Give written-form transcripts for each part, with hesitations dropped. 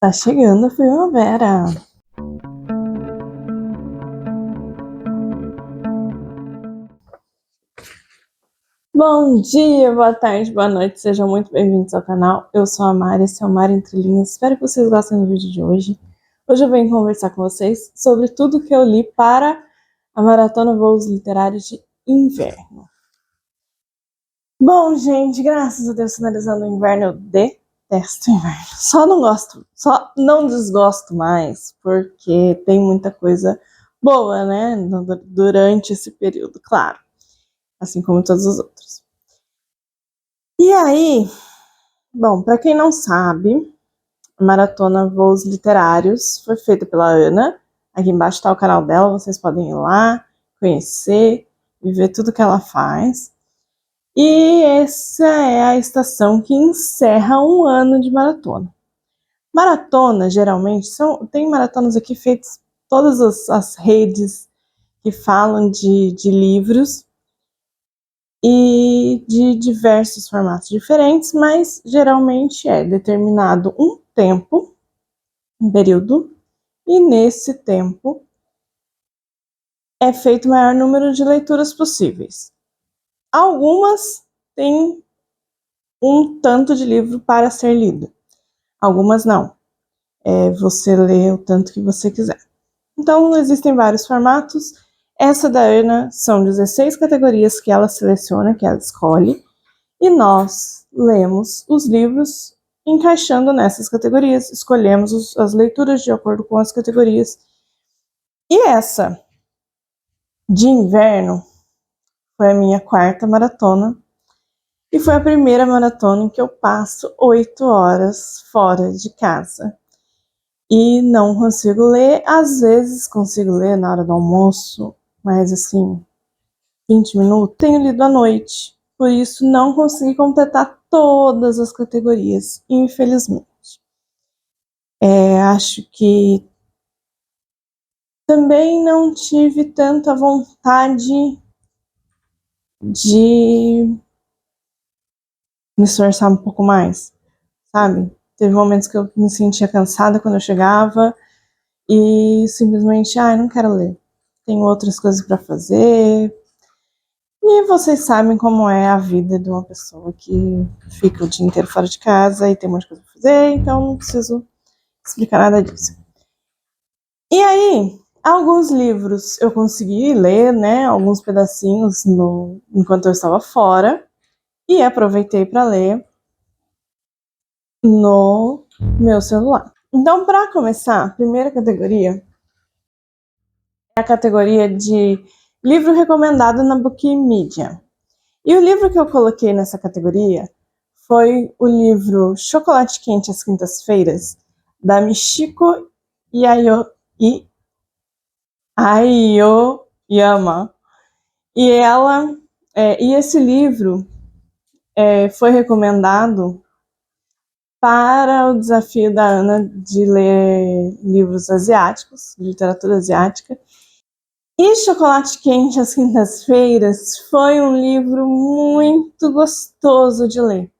Tá chegando a primavera. Bom dia, boa tarde, boa noite, sejam muito bem-vindos ao canal. Eu sou a Mari, esse é o Mari Entre Linhas. Espero que vocês gostem do vídeo de hoje. Hoje eu venho conversar com vocês sobre tudo que eu li para a Maratona Voos Literários de Inverno. Bom, gente, graças a Deus, finalizando o inverno, eu detesto o inverno. Só não desgosto mais, porque tem muita coisa boa, né, durante esse período, claro, assim como todos os outros. E aí, bom, para quem não sabe, a Maratona Voos Literários foi feita pela Ana. Aqui embaixo está o canal dela, vocês podem ir lá, conhecer e ver tudo que ela faz. E essa é a estação que encerra um ano de maratona. Maratona, geralmente, tem maratonas aqui feitas todas as redes que falam de livros e de diversos formatos diferentes, mas geralmente é determinado um tempo, um período, e nesse tempo é feito o maior número de leituras possíveis. Algumas têm um tanto de livro para ser lido, algumas não. Você lê o tanto que você quiser. Então, existem vários formatos. Essa da Ana são 16 categorias que ela seleciona, que ela escolhe, e nós lemos os livros encaixando nessas categorias, escolhemos as leituras de acordo com as categorias. E essa de inverno foi a minha quarta maratona, e foi a primeira maratona em que eu passo 8 horas fora de casa. E não consigo ler, às vezes consigo ler na hora do almoço, mas assim, 20 minutos. Tenho lido à noite, por isso não consegui completar todas as categorias, infelizmente. Acho que também não tive tanta vontade de me esforçar um pouco mais, sabe? Teve momentos que eu me sentia cansada quando eu chegava e simplesmente, não quero ler. Tenho outras coisas para fazer. E vocês sabem como é a vida de uma pessoa que fica o dia inteiro fora de casa e tem um monte de coisa para fazer, então não preciso explicar nada disso. E aí, alguns livros eu consegui ler, né, alguns pedacinhos enquanto eu estava fora, e aproveitei para ler no meu celular. Então, para começar, a primeira categoria é a categoria de livro recomendado na Bookmedia. E o livro que eu coloquei nessa categoria foi o livro Chocolate Quente às Quintas-Feiras, da Michiko Aoyama. E esse livro foi recomendado para o desafio da Ana de ler livros asiáticos, de literatura asiática. E Chocolate Quente às Quintas-Feiras foi um livro muito gostoso de ler.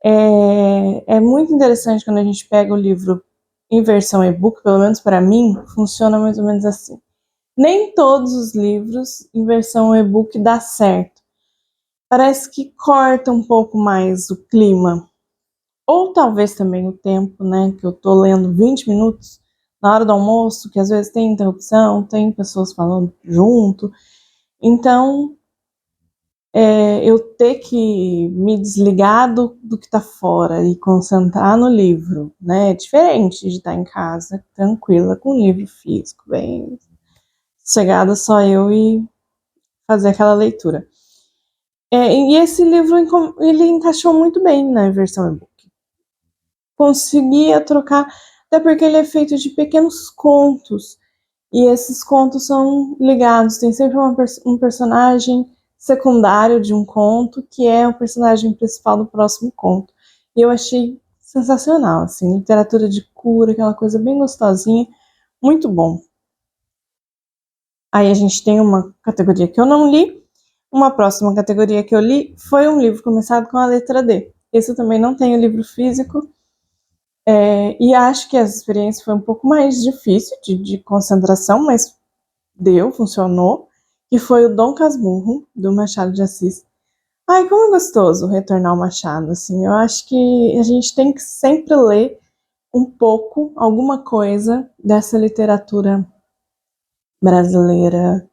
É muito interessante quando a gente pega o livro em versão e-book, pelo menos para mim, funciona mais ou menos assim. Nem todos os livros em versão e-book dá certo. Parece que corta um pouco mais o clima. Ou talvez também o tempo, né? Que eu tô lendo 20 minutos na hora do almoço, que às vezes tem interrupção, tem pessoas falando junto. Então, eu ter que me desligar do que está fora e concentrar no livro, né? É diferente de estar em casa, tranquila, com um livro físico, bem sossegada, só eu e fazer aquela leitura. E esse livro, ele encaixou muito bem na versão e-book. Conseguia trocar, até porque ele é feito de pequenos contos, e esses contos são ligados, tem sempre um personagem secundário de um conto, que é o personagem principal do próximo conto. E eu achei sensacional, assim, literatura de cura, aquela coisa bem gostosinha, muito bom. Aí a gente tem uma categoria que eu não li, uma próxima categoria que eu li foi um livro começado com a letra D. Esse eu também não tenho livro físico, E acho que essa experiência foi um pouco mais difícil de concentração, mas funcionou, que foi o Dom Casmurro, do Machado de Assis. Ai, como é gostoso retornar ao Machado, assim, eu acho que a gente tem que sempre ler um pouco, alguma coisa dessa literatura brasileira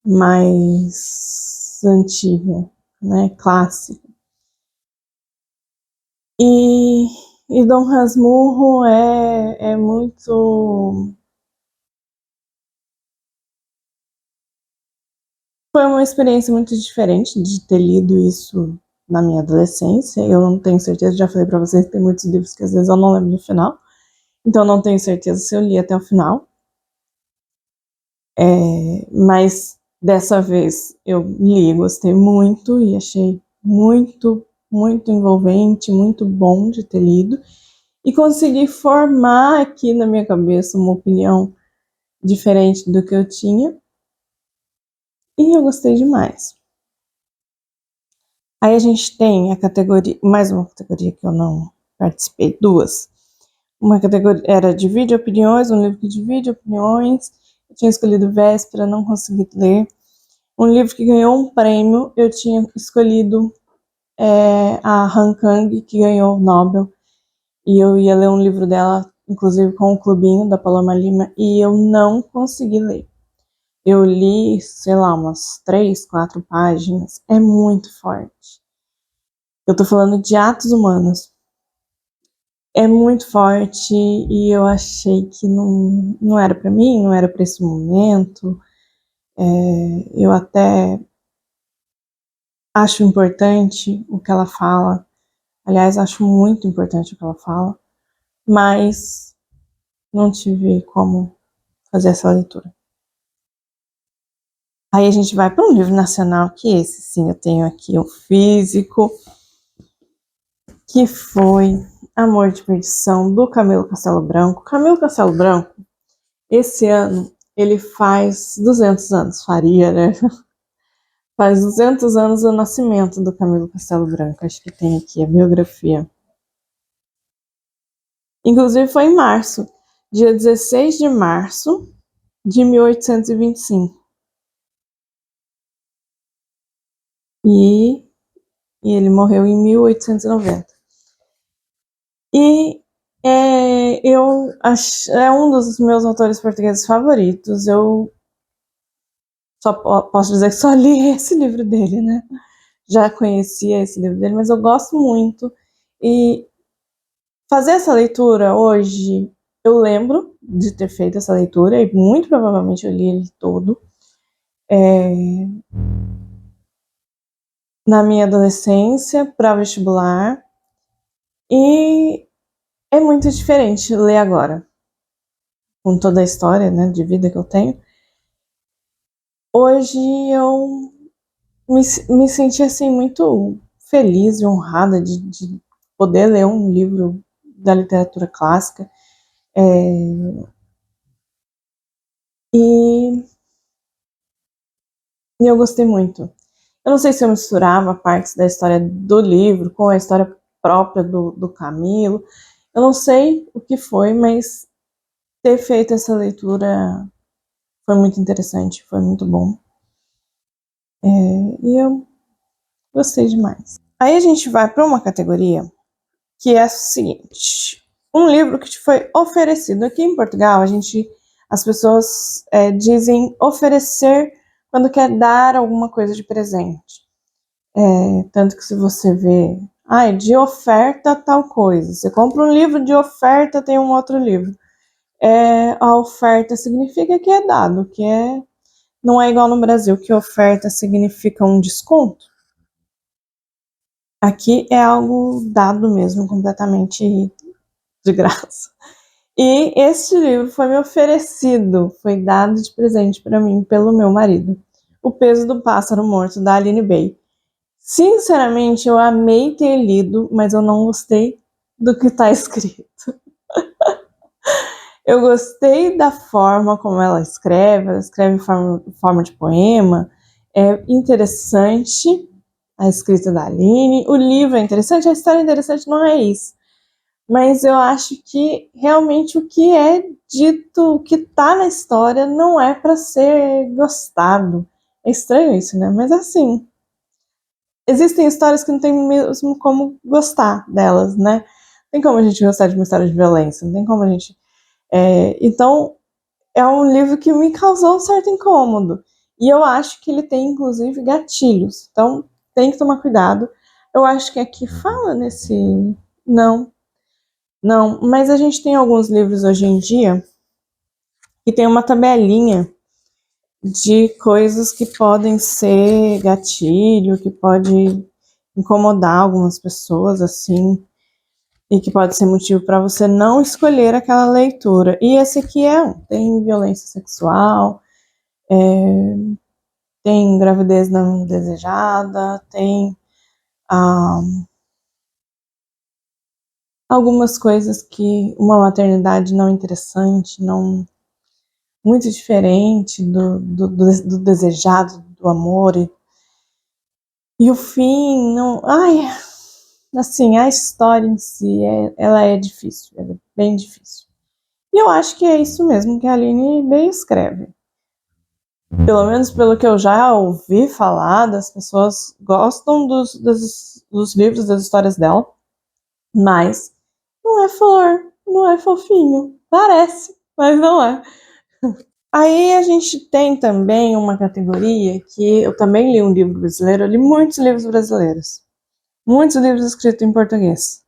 mais antiga, né, clássica. E Dom Casmurro é muito... Foi uma experiência muito diferente de ter lido isso na minha adolescência. Eu não tenho certeza, já falei para vocês que tem muitos livros que às vezes eu não lembro do final. Então não tenho certeza se eu li até o final. Mas dessa vez eu li, gostei muito e achei muito, muito envolvente, muito bom de ter lido. E consegui formar aqui na minha cabeça uma opinião diferente do que eu tinha. E eu gostei demais. Aí a gente tem a categoria, mais uma categoria que eu não participei, duas. Uma categoria era Divide Opiniões, um livro que divide opiniões. Eu tinha escolhido Véspera, não consegui ler. Um livro que ganhou um prêmio, eu tinha escolhido a Han Kang, que ganhou o Nobel. E eu ia ler um livro dela, inclusive com o Clubinho, da Paloma Lima, e eu não consegui ler. Eu li, sei lá, umas 3, 4 páginas. É muito forte. Eu tô falando de Atos Humanos. É muito forte e eu achei que não era para mim, não era para esse momento. Eu até acho importante o que ela fala. Aliás, acho muito importante o que ela fala, mas não tive como fazer essa leitura. Aí a gente vai para um livro nacional, que esse sim eu tenho aqui, o físico, que foi Amor de Perdição, do Camilo Castelo Branco. Camilo Castelo Branco, esse ano, ele faz 200 anos, faria, né? Faz 200 anos do nascimento do Camilo Castelo Branco. Acho que tem aqui a biografia. Inclusive foi em março, dia 16 de março de 1825. E ele morreu em 1890. E é um dos meus autores portugueses favoritos. Eu só posso dizer que só li esse livro dele, né? Já conhecia esse livro dele, mas eu gosto muito. E fazer essa leitura hoje, eu lembro de ter feito essa leitura, e muito provavelmente eu li ele todo. Na minha adolescência, para vestibular. E é muito diferente ler agora, com toda a história, né, de vida que eu tenho. Hoje eu me senti assim muito feliz e honrada de poder ler um livro da literatura clássica. E eu gostei muito. Eu não sei se eu misturava partes da história do livro com a história própria do Camilo. Eu não sei o que foi, mas ter feito essa leitura foi muito interessante, foi muito bom. E eu gostei demais. Aí a gente vai para uma categoria que é o seguinte: um livro que te foi oferecido. Aqui em Portugal, as pessoas dizem oferecer quando quer dar alguma coisa de presente. Tanto que se você vê, de oferta tal coisa, você compra um livro de oferta, tem um outro livro. A oferta significa que é dado, não é igual no Brasil, que oferta significa um desconto. Aqui é algo dado mesmo, completamente de graça. E este livro foi me oferecido, foi dado de presente para mim pelo meu marido. O Peso do Pássaro Morto, da Aline Bay. Sinceramente, eu amei ter lido, mas eu não gostei do que está escrito. Eu gostei da forma como ela escreve em forma de poema. É interessante a escrita da Aline, o livro é interessante, a história é interessante, não é isso. Mas eu acho que realmente o que é dito, o que tá na história não é para ser gostado. É estranho isso, né? Mas assim, existem histórias que não tem mesmo como gostar delas, né? Não tem como a gente gostar de uma história de violência, não tem como a gente. Então, é um livro que me causou um certo incômodo. E eu acho que ele tem, inclusive, gatilhos. Então, tem que tomar cuidado. Eu acho que aqui fala nesse. Não, não. Mas a gente tem alguns livros hoje em dia que tem uma tabelinha de coisas que podem ser gatilho, que pode incomodar algumas pessoas, assim, e que pode ser motivo para você não escolher aquela leitura. E esse aqui é um. Tem violência sexual, tem gravidez não desejada, tem algumas coisas que uma maternidade não interessante, não muito diferente do desejado, do amor. E o fim, não. Ai, assim, a história em si, ela é difícil, ela é bem difícil. E eu acho que é isso mesmo que a Aline bem escreve. Pelo menos pelo que eu já ouvi falar, das pessoas gostam dos livros, das histórias dela, mas não é flor, não é fofinho. Parece, mas não é. Aí a gente tem também uma categoria que eu também li um livro brasileiro, eu li muitos livros brasileiros, muitos livros escritos em português.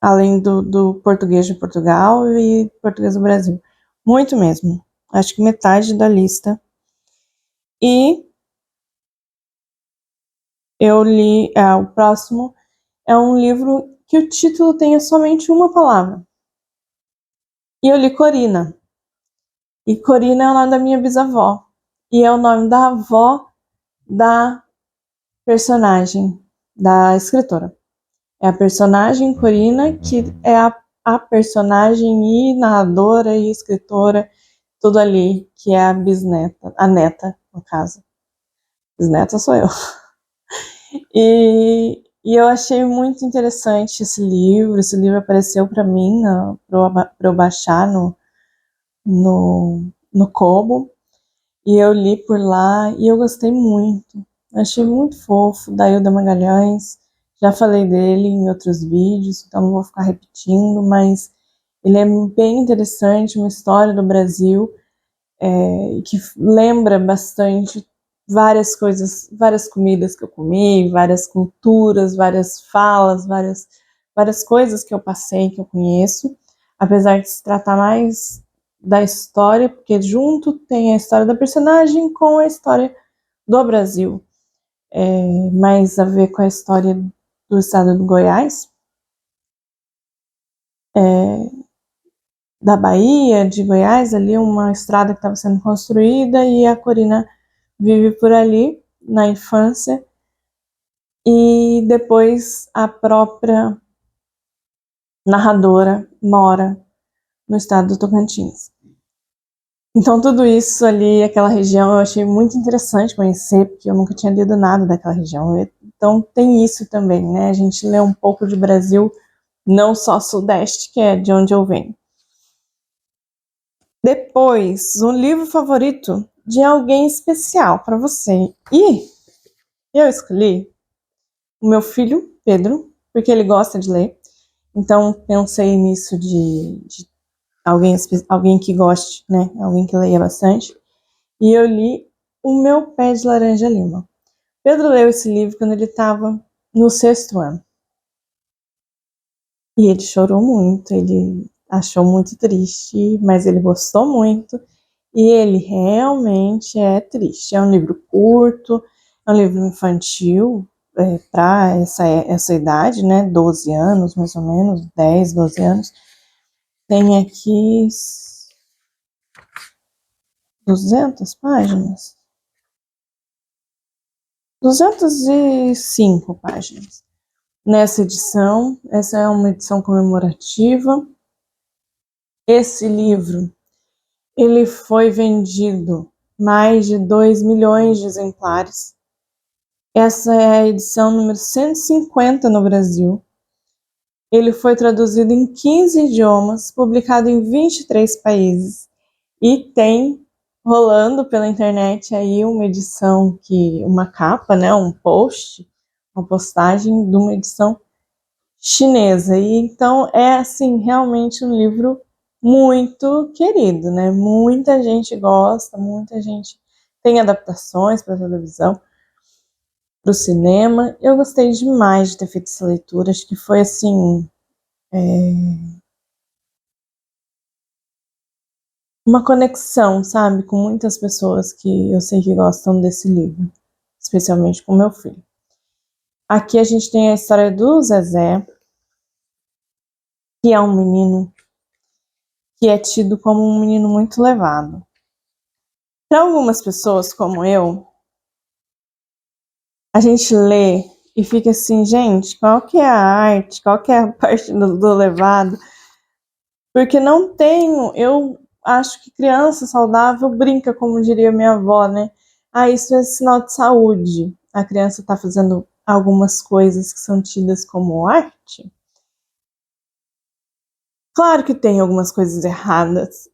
Além do português de Portugal e português do Brasil. Muito mesmo. Acho que metade da lista. E eu li, o próximo é um livro que o título tenha somente uma palavra. E eu li Corina. E Corina é o nome da minha bisavó. E é o nome da avó da personagem, da escritora. É a personagem Corina, que é a personagem e narradora e escritora, tudo ali, que é a bisneta, a neta, no caso. Bisneta sou eu. E eu achei muito interessante esse livro. Esse livro apareceu para mim, para eu baixar no Kobo. E eu li por lá e eu gostei muito. Achei muito fofo, da Hilda Magalhães. Já falei dele em outros vídeos, então não vou ficar repetindo, mas ele é bem interessante, uma história do Brasil, que lembra bastante várias coisas, várias comidas que eu comi, várias culturas, várias falas, várias coisas que eu passei, que eu conheço, apesar de se tratar mais da história, porque junto tem a história da personagem com a história do Brasil, mais a ver com a história do estado do Goiás, da Bahia, de Goiás, ali uma estrada que estava sendo construída e a Corina vive por ali na infância e depois a própria narradora mora no estado do Tocantins. Então tudo isso ali, aquela região, eu achei muito interessante conhecer, porque eu nunca tinha lido nada daquela região. Então tem isso também, né? A gente lê um pouco de Brasil, não só Sudeste, que é de onde eu venho. Depois, um livro favorito de alguém especial para você. E eu escolhi o meu filho, Pedro, porque ele gosta de ler. Então, pensei nisso de alguém que goste, né? Alguém que leia bastante. E eu li O Meu Pé de Laranja Lima. Pedro leu esse livro quando ele estava no 6º ano. E ele chorou muito, ele achou muito triste, mas ele gostou muito. E ele realmente é triste. É um livro curto, é um livro infantil, para essa idade, né? 12 anos, mais ou menos, 10, 12 anos. Tem aqui 200 páginas. 205 páginas. Nessa edição, essa é uma edição comemorativa. Esse livro, ele foi vendido mais de 2 milhões de exemplares. Essa é a edição número 150 no Brasil. Ele foi traduzido em 15 idiomas, publicado em 23 países. E tem rolando pela internet aí uma edição uma capa, né, um post, uma postagem de uma edição chinesa. E então é assim, realmente um livro muito querido, né? Muita gente gosta, muita gente tem adaptações para televisão, para o cinema. Eu gostei demais de ter feito essa leitura, acho que foi assim, uma conexão, sabe, com muitas pessoas que eu sei que gostam desse livro, especialmente com meu filho. Aqui a gente tem a história do Zezé, que é um menino que é tido como um menino muito levado. Para algumas pessoas, como eu, a gente lê e fica assim, gente, qual que é a arte, qual que é a parte do levado? Porque não tenho, eu acho que criança saudável brinca, como diria minha avó, né? Ah, isso é sinal de saúde. A criança está fazendo algumas coisas que são tidas como arte. Claro que tem algumas coisas erradas,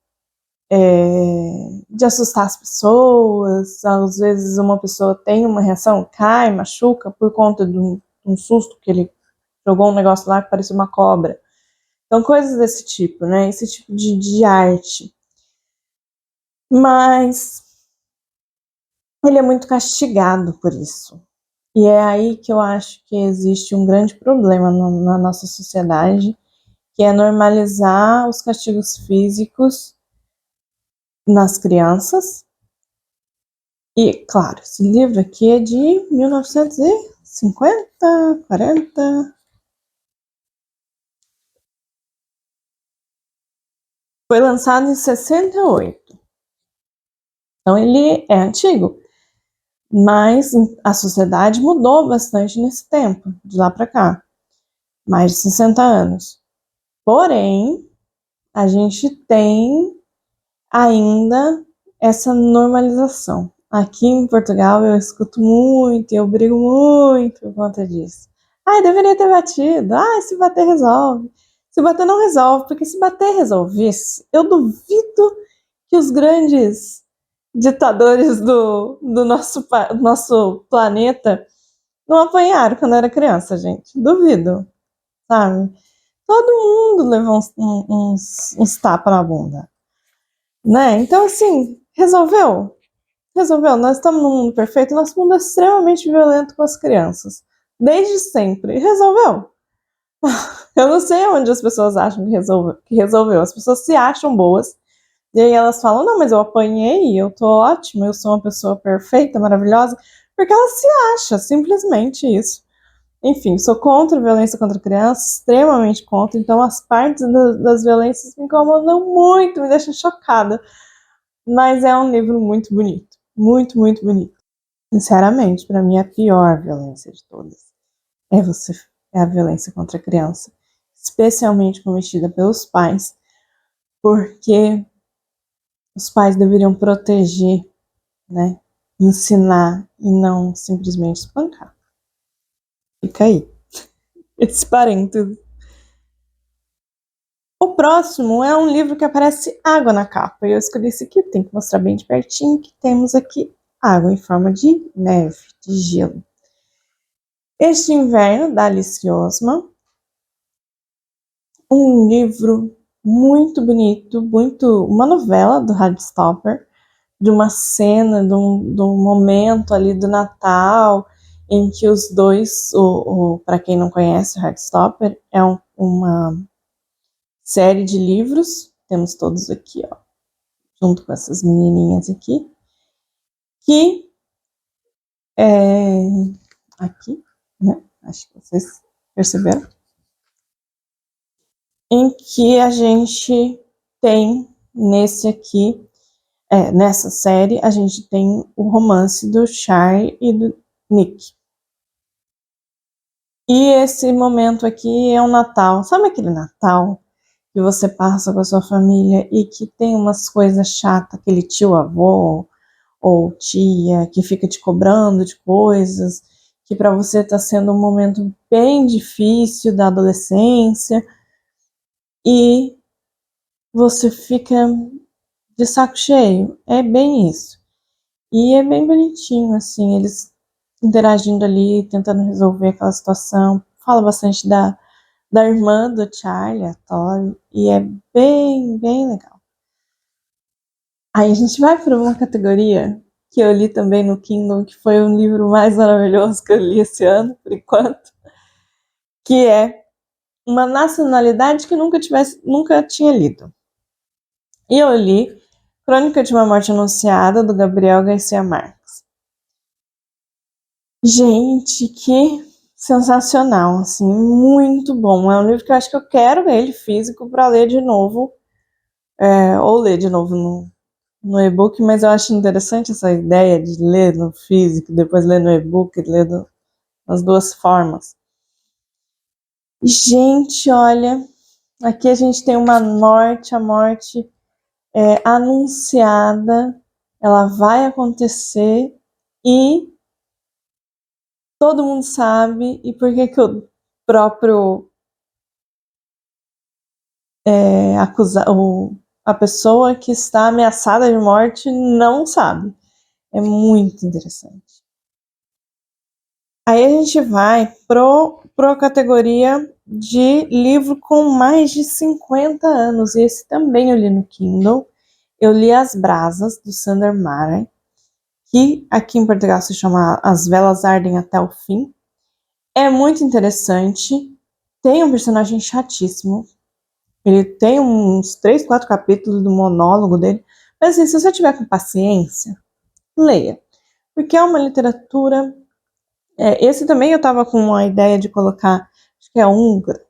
de assustar as pessoas. Às vezes uma pessoa tem uma reação, cai, machuca por conta de um susto que ele jogou um negócio lá que parecia uma cobra. Então, coisas desse tipo, né? Esse tipo de arte. Mas ele é muito castigado por isso. E é aí que eu acho que existe um grande problema na nossa sociedade, que é normalizar os castigos físicos nas crianças. E, claro, esse livro aqui é de 1950, 40. Foi lançado em 68. Então, ele é antigo. Mas a sociedade mudou bastante nesse tempo, de lá para cá. Mais de 60 anos. Porém, a gente tem ainda essa normalização. Aqui em Portugal eu escuto muito, eu brigo muito por conta disso. Ai, deveria ter batido. Ai, se bater resolve. Se bater não resolve, porque se bater resolvesse, eu duvido que os grandes ditadores do nosso planeta não apanharam quando era criança, gente. Duvido, sabe? Todo mundo levou uns tapas na bunda, né? Então, assim, resolveu? Resolveu. Nós estamos num mundo perfeito, nosso mundo é extremamente violento com as crianças. Desde sempre. Resolveu? Eu não sei onde as pessoas acham que resolveu. As pessoas se acham boas, e aí elas falam, não, mas eu apanhei, eu tô ótima, eu sou uma pessoa perfeita, maravilhosa, porque ela se acha, simplesmente isso. Enfim, sou contra a violência contra crianças, extremamente contra, então as partes das violências me incomodam muito, me deixam chocada. Mas é um livro muito bonito, muito, muito bonito. Sinceramente, para mim, a pior violência de todas é a violência contra a criança, especialmente cometida pelos pais, porque os pais deveriam proteger, né, ensinar e não simplesmente espancar. Fica aí esse parênteses. O próximo é um livro que aparece água na capa. E eu escolhi esse aqui, tem que mostrar bem de pertinho que temos aqui água em forma de neve, de gelo. Este Inverno, da Alice Oseman. Um livro muito bonito, uma novela do Heartstopper, de uma cena, de um momento ali do Natal, em que os dois, para quem não conhece, o Heartstopper é uma série de livros, temos todos aqui, ó, junto com essas menininhas aqui, que é aqui, né? Acho que vocês perceberam, em que a gente tem nessa série, a gente tem o romance do Char e do Nick. E esse momento aqui é um Natal, sabe aquele Natal que você passa com a sua família e que tem umas coisas chatas, aquele tio avô ou tia que fica te cobrando de coisas que para você está sendo um momento bem difícil da adolescência e você fica de saco cheio. É bem isso. E é bem bonitinho, assim, eles interagindo ali, tentando resolver aquela situação. Fala bastante da irmã do Charlie, a Tori, e é bem legal. Aí a gente vai para uma categoria que eu li também no Kindle, que foi o livro mais maravilhoso que eu li esse ano, por enquanto, que é uma nacionalidade que nunca tinha lido. E eu li Crônica de uma Morte Anunciada, do Gabriel Garcia Marques. Gente, que sensacional, assim, muito bom. É um livro que eu acho que eu quero ele físico para ler de novo, ou ler de novo no e-book, mas eu acho interessante essa ideia de ler no físico, depois ler no e-book, ler das duas formas. E, gente, olha, aqui a gente tem a morte anunciada, ela vai acontecer e todo mundo sabe, e por que o próprio a pessoa que está ameaçada de morte não sabe? É muito interessante. Aí a gente vai pro categoria de livro com mais de 50 anos, e esse também eu li no Kindle. Eu li As Brasas, do Sander Maren, que aqui em Portugal se chama As Velas Ardem Até o Fim. É muito interessante, tem um personagem chatíssimo, ele tem uns 3, 4 capítulos do monólogo dele, mas assim, se você tiver com paciência, leia, porque é uma literatura... esse também eu tava com uma ideia de colocar, acho que é húngaro,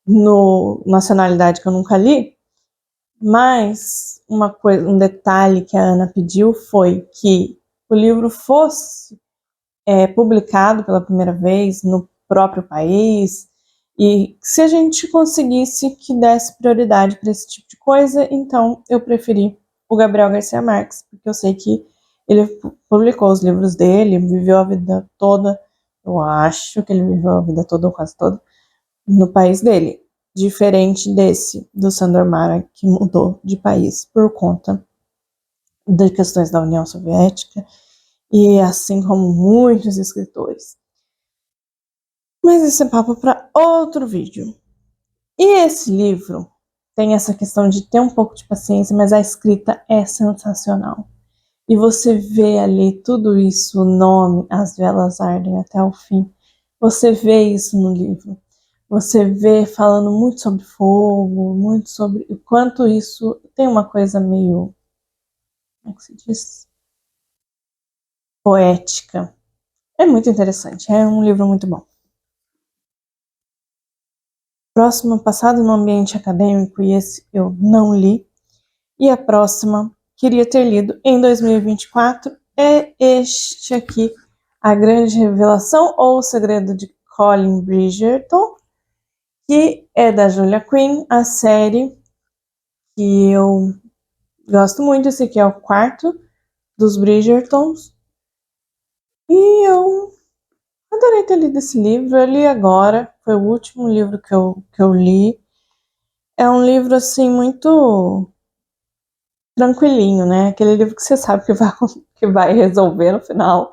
no nacionalidade que eu nunca li, mas um detalhe que a Ana pediu foi que o livro fosse publicado pela primeira vez no próprio país, e se a gente conseguisse que desse prioridade para esse tipo de coisa, então eu preferi o Gabriel Garcia Marques, porque eu sei que ele publicou os livros dele, viveu a vida toda, eu acho que ele viveu a vida toda ou quase toda no país dele, diferente desse do Sandor Mara, que mudou de país por conta de questões da União Soviética, e assim como muitos escritores. Mas esse é papo para outro vídeo. E esse livro tem essa questão de ter um pouco de paciência, mas a escrita é sensacional. E você vê ali tudo isso, o nome, As Velas Ardem Até o Fim. Você vê isso no livro. Você vê falando muito sobre fogo, muito sobre o quanto isso tem uma coisa meio, como é que se diz? Poética. É muito interessante, é um livro muito bom. Próximo, Passado no Ambiente Acadêmico, e esse eu não li. E a próxima, queria ter lido em 2024, é este aqui, A Grande Revelação ou O Segredo de Colin Bridgerton, que é da Julia Quinn, a série que eu gosto muito. Esse aqui é o quarto dos Bridgertons, e eu adorei ter lido esse livro. Eu li agora, foi o último livro que eu li. É um livro, assim, muito tranquilinho, né? Aquele livro que você sabe que vai resolver no final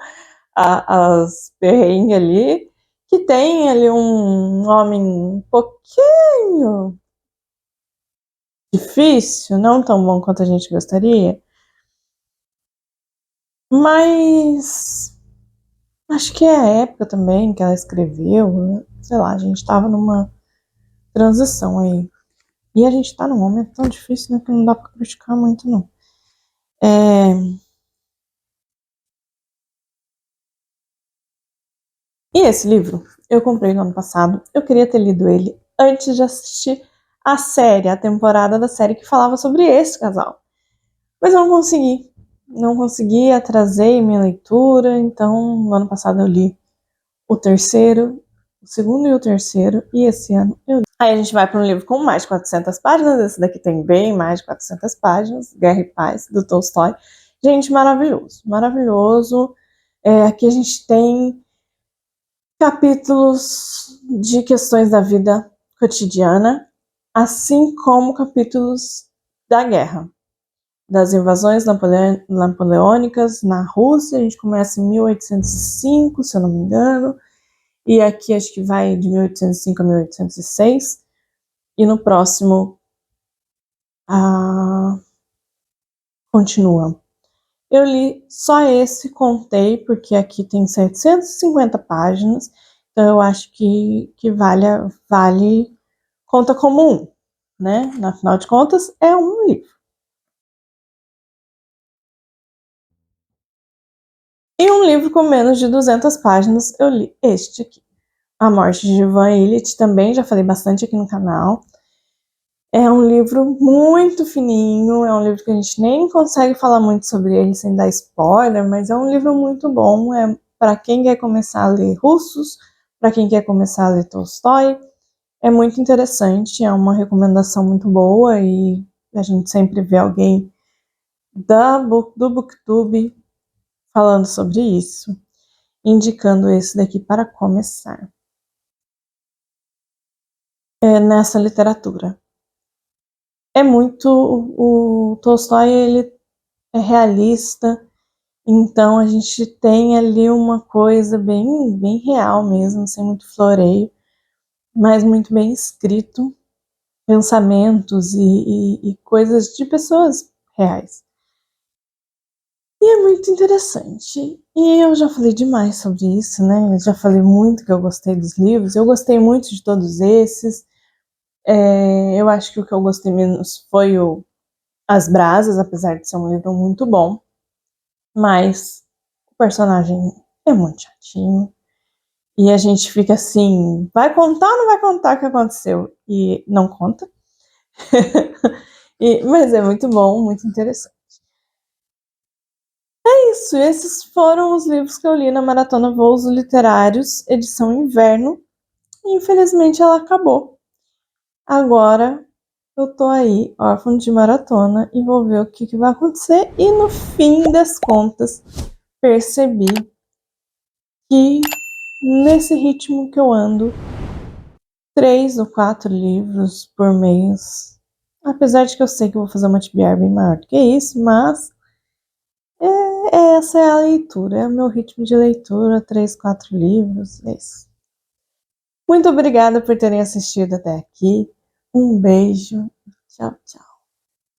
as perrengues ali, que tem ali um homem um pouquinho difícil, não tão bom quanto a gente gostaria, mas acho que é a época também que ela escreveu, né? Sei lá, a gente tava numa transição aí. E a gente tá num momento tão difícil, né, que não dá pra criticar muito, não. E esse livro eu comprei no ano passado. Eu queria ter lido ele antes de assistir a série, a temporada da série que falava sobre esse casal. Mas eu não consegui. Não consegui, atrasei minha leitura. Então, no ano passado eu li o terceiro, o segundo e o terceiro. E esse ano eu li. Aí a gente vai para um livro com mais de 400 páginas. Esse daqui tem bem mais de 400 páginas. Guerra e Paz, do Tolstói. Gente, maravilhoso, maravilhoso. Aqui a gente tem capítulos de questões da vida cotidiana, assim como capítulos da guerra, das invasões napoleônicas na Rússia. A gente começa em 1805, se eu não me engano, e aqui acho que vai de 1805 a 1806, e no próximo continua. Eu li só esse, contei, porque aqui tem 750 páginas, então eu acho que vale, conta como um, né? Afinal de contas, é um livro. E um livro com menos de 200 páginas, eu li este aqui. A Morte de Ivan Ilitch, também já falei bastante aqui no canal. É um livro muito fininho, é um livro que a gente nem consegue falar muito sobre ele sem dar spoiler, mas é um livro muito bom, é para quem quer começar a ler russos, para quem quer começar a ler Tolstói. É muito interessante, é uma recomendação muito boa e a gente sempre vê alguém do Booktube falando sobre isso, indicando esse daqui para começar. Nessa literatura. É muito, o Tolstói, ele é realista, então a gente tem ali uma coisa bem, bem real mesmo, sem muito floreio, mas muito bem escrito, pensamentos e coisas de pessoas reais. E é muito interessante. E eu já falei demais sobre isso, né? Eu já falei muito que eu gostei dos livros, eu gostei muito de todos esses. Eu acho que o que eu gostei menos foi As Brasas, apesar de ser um livro muito bom, mas o personagem é muito chatinho. E a gente fica assim, vai contar ou não vai contar o que aconteceu? E não conta. Mas é muito bom, muito interessante. É isso, esses foram os livros que eu li na Maratona Voos Literários, edição inverno. E infelizmente ela acabou. Agora eu tô aí, órfã de maratona, e vou ver o que vai acontecer. E no fim das contas, percebi que nesse ritmo que eu ando, 3 ou 4 livros por mês, apesar de que eu sei que eu vou fazer uma TBR bem maior do que isso, mas essa é a leitura, é o meu ritmo de leitura, 3, 4 livros, é isso. Muito obrigada por terem assistido até aqui, um beijo, tchau, tchau.